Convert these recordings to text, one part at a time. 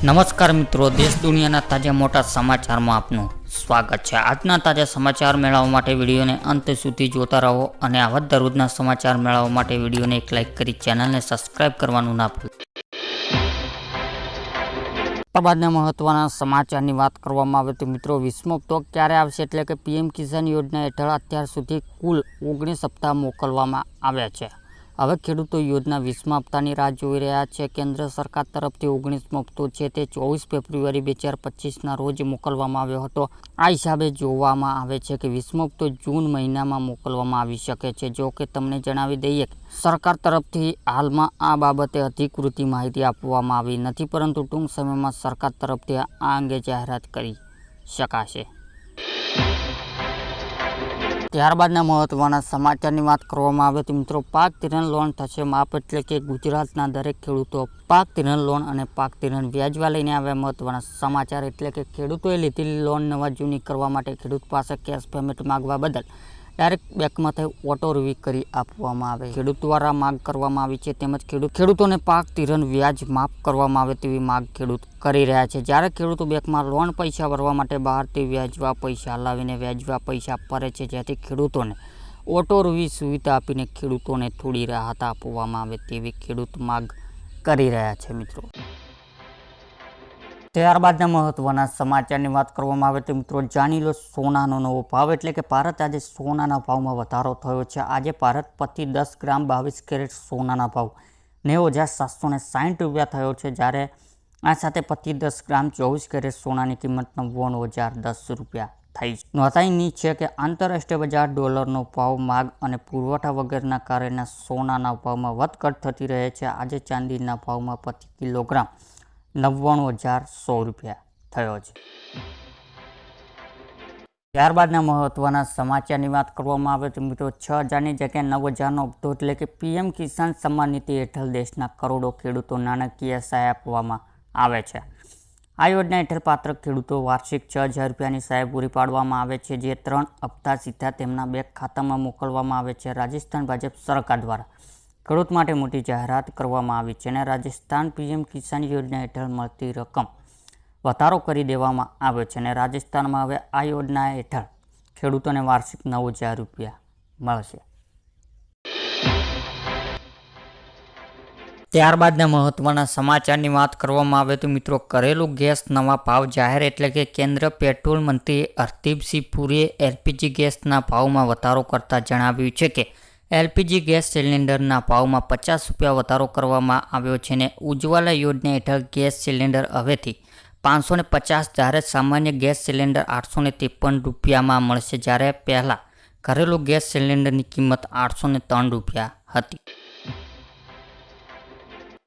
નમસ્કાર મિત્રો, દેશ દુનિયાના તાજા મોટા સમાચારમાં આપનું સ્વાગત છે। આજના તાજા સમાચાર મેળવવા માટે વિડીયોને અંત સુધી જોતા રહો અને આવા જ દરરોજના સમાચાર મેળવવા માટે વિડીયોને એક લાઇક કરી ચેનલને સબસ્ક્રાઇબ કરવાનું ના ભૂલતા। ત્યારબાદના મહત્વના સમાચારની વાત કરવામાં આવે તો મિત્રો, 20મો હપ્તો ક્યારે આવશે એટલે કે પીએમ કિસાન યોજના હેઠળ અત્યાર સુધી કુલ 19 હપ્તા મોકલવામાં આવ્યા છે। હવે ખેડૂતો યોજના 20મા હપ્તાની રાહ જોઈ રહ્યા છે। કેન્દ્ર સરકાર તરફથી 19મો હપ્તો છે તે 24 ફેબ્રુઆરી 2025ના રોજ મોકલવામાં આવ્યો હતો। આ હિસાબે જોવામાં આવે છે કે 20મો હપ્તો જૂન મહિનામાં મોકલવામાં આવી શકે છે। જો કે તમને જણાવી દઈએ કે સરકાર તરફથી હાલમાં આ બાબતે અધિકૃત માહિતી આપવામાં આવી નથી, પરંતુ ટૂંક સમયમાં સરકાર તરફથી આ અંગે જાહેરાત કરી શકાશે। ત્યારબાદના મહત્વના સમાચારની વાત કરવામાં આવે તો મિત્રો, પાક ધિરાણ લોન થશે માફ એટલે કે ગુજરાતના દરેક ખેડૂતો પાક ધિરાણ લોન અને પાક ધિરાણ વ્યાજવા લઈને આવ્યા મહત્વના સમાચાર એટલે કે ખેડૂતોએ લીધેલી લોન નવા જૂની કરવા માટે ખેડૂત પાસે કેશ પેમેન્ટ માંગવા બદલ ડાયરેક્ટ બેંકમાંથી ઓટો રિવ્યુ કરી આપવામાં આવે। ખેડૂત દ્વારા માંગ કરવામાં આવી છે, તેમજ ખેડૂતોને પાક ધિરાણ વ્યાજ માફ કરવામાં આવે તેવી માંગ ખેડૂત કરી રહ્યા છે। જ્યારે ખેડૂતો બેંકમાં લોન પૈસા ભરવા માટે બહારથી વ્યાજવા પૈસા લાવીને વ્યાજવા પૈસા ભરે છે, જેથી ખેડૂતોને ઓટો રિવ્યુ સુવિધા આપીને ખેડૂતોને થોડી રાહત આપવામાં આવે તેવી ખેડૂત માંગ કરી રહ્યા છે મિત્રો। ત્યારબાદના મહત્વના સમાચારની વાત કરવામાં આવે તો મિત્રો, જાણી લો સોનાનો નવો ભાવ એટલે કે ભારત આજે સોનાના ભાવમાં વધારો થયો છે। આજે ભારત પ્રતિ 10 ગ્રામ 22 કેરેટ સોનાના ભાવ 90,760 રૂપિયા થયો છે, જ્યારે આ સાથે પ્રતિ 10 ગ્રામ 24 કેરેટ સોનાની કિંમત 99,010 રૂપિયા થઈ છે। નોંધનીય છે કે આંતરરાષ્ટ્રીય બજાર ડોલરનો ભાવ, માંગ અને પુરવઠા વગેરેના કારણે સોનાના ભાવમાં વધઘટ થતી રહે છે। આજે ચાંદીના ભાવમાં પ્રતિ કિલોગ્રામ 99,100 રૂપિયા થયો છે। ત્યારબાદના મહત્વના સમાચારની વાત કરવામાં આવે તો મિત્રો, 6,000ની જગ્યાએ 9,000નો હપ્તો એટલે કે પીએમ કિસાન સન્માન નિધિ હેઠળ દેશના કરોડો ખેડૂતો નાણાકીય સહાય આપવામાં આવે છે। આ યોજના હેઠળ પાત્ર ખેડૂતો વાર્ષિક 6,000 રૂપિયાની સહાય પૂરી પાડવામાં આવે છે, જે 3 હપ્તા સીધા તેમના બેંક ખાતામાં મોકલવામાં આવે છે। રાજસ્થાન ભાજપ સરકાર દ્વારા ખેડૂત માટે મોટી જાહેરાત કરવામાં આવી છે અને રાજસ્થાન પીએમ કિસાન યોજના હેઠળ મળતી રકમ વધારો કરી દેવામાં આવ્યો છે અને રાજસ્થાનમાં હવે આ યોજના હેઠળ ખેડૂતોને વાર્ષિક 9,000 રૂપિયા મળશે। ત્યારબાદના મહત્વના સમાચારની વાત કરવામાં આવે તો મિત્રો, ઘરેલું ગેસ નવા ભાવ જાહેર એટલે કે કેન્દ્ર પેટ્રોલ મંત્રી હરદીપસિંહ પુરીએ એલપીજી ગેસના ભાવમાં વધારો કરતા જણાવ્યું છે કે એલપીજી ગેસ સિલિન્ડરના ભાવમાં 50 રૂપિયા વધારો કરવામાં આવ્યો છે અને ઉજ્જવલા યોજના હેઠળ ગેસ સિલિન્ડર હવેથી 550 જ્યારે સામાન્ય ગેસ સિલિન્ડર 853 રૂપિયામાં મળશે, જ્યારે પહેલાં ઘરેલું ગેસ સિલિન્ડરની કિંમત 803 રૂપિયા હતી।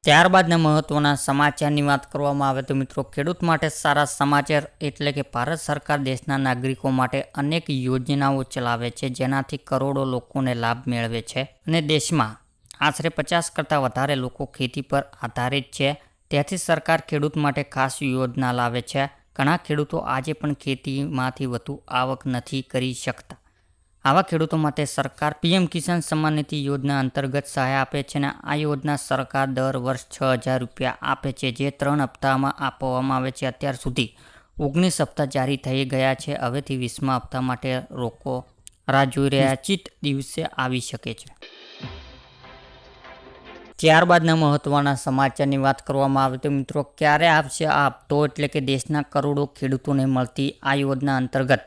ત્યારબાદના મહત્વના સમાચારની વાત કરવામાં આવે તો મિત્રો, ખેડૂત માટે સારા સમાચાર એટલે કે ભારત સરકાર દેશના નાગરિકો માટે અનેક યોજનાઓ ચલાવે છે, જેનાથી કરોડો લોકોને લાભ મેળવે છે અને દેશમાં આશરે 50 કરતાં વધારે લોકો ખેતી પર આધારિત છે। ત્યાંથી સરકાર ખેડૂત માટે ખાસ યોજના લાવે છે। ઘણા ખેડૂતો આજે પણ ખેતીમાંથી વધુ આવક નથી કરી શકતા। આવા ખેડૂતો માટે સરકાર પીએમ કિસાન સન્માન નિધિ યોજના અંતર્ગત સહાય આપે છે અને આ યોજના સરકાર દર વર્ષ 6,000 રૂપિયા આપે છે, જે 3 હપ્તામાં આપવામાં આવે છે। અત્યાર સુધી 19 હપ્તા જારી થઈ ગયા છે। હવેથી 20મા હપ્તા માટે લોકો રાહ જોઈ રહ્યા છે, નિશ્ચિત દિવસે આવી શકે છે। ત્યારબાદના મહત્વના સમાચારની વાત કરવામાં આવે તો મિત્રો, ક્યારે આવશે આ હપ્તો એટલે કે દેશના કરોડો ખેડૂતોને મળતી આ યોજના અંતર્ગત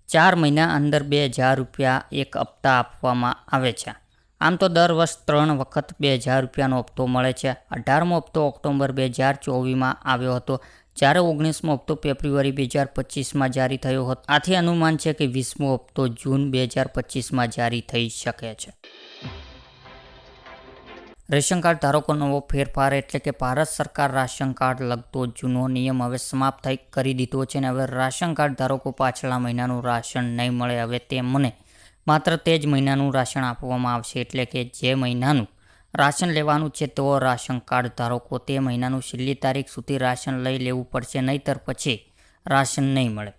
4 મહિના અંદર 2,000 રૂપિયા એક હપ્તા આપવામાં આવે છે। આમ તો દર વર્ષ 3 વખત 2,000 રૂપિયાનો હપ્તો મળે છે। 18મો હપ્તો ઓક્ટોબર 2024માં આવ્યો હતો, જ્યારે 19મો હપ્તો ફેબ્રુઆરી 2025માં જારી થયો હતો। આથી અનુમાન છે કે 20મો હપ્તો જૂન 2025માં જારી થઈ શકે છે। રેશન કાર્ડ ધારકો નવો ફેરફાર એટલે કે ભારત સરકાર રાશન કાર્ડ લગતો જૂનો નિયમ હવે સમાપ્ત કરી દીધો છે અને હવે રાશન કાર્ડ ધારકો પાછલા મહિનાનું રાશન નહીં મળે। હવે તેમને માત્ર તે જ મહિનાનું રાશન આપવામાં આવશે, એટલે કે જે મહિનાનું રાશન લેવાનું છે તેઓ રાશન કાર્ડ ધારકો તે મહિનાનું છેલ્લી તારીખ સુધી રાશન લઈ લેવું પડશે, નહીંતર પછી રાશન નહીં મળે।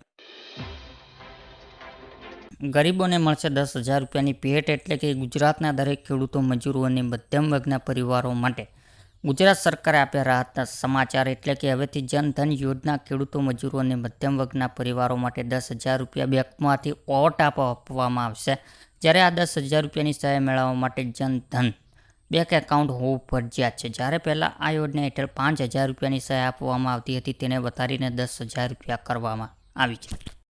ગરીબોને મળશે 10,000 રૂપિયાની ભેટ એટલે કે ગુજરાતના દરેક ખેડૂતો, મજૂરો અને મધ્યમ વર્ગના પરિવારો માટે ગુજરાત સરકારે આપ્યા રાહતના સમાચાર એટલે કે હવેથી જનધન યોજના ખેડૂતો, મજૂરો અને મધ્યમ વર્ગના પરિવારો માટે 10,000 રૂપિયા બેંકમાંથી ઓવરટાપ આપવામાં આવશે. જ્યારે આ 10,000 રૂપિયાની સહાય મેળવવા માટે જનધન બેંક એકાઉન્ટ હોવું ફરજિયાત છે. જ્યારે પહેલાં આ યોજના હેઠળ 5,000 રૂપિયાની સહાય આપવામાં આવતી હતી તેને વધારીને 10,000 રૂપિયા કરવામાં આવી છે.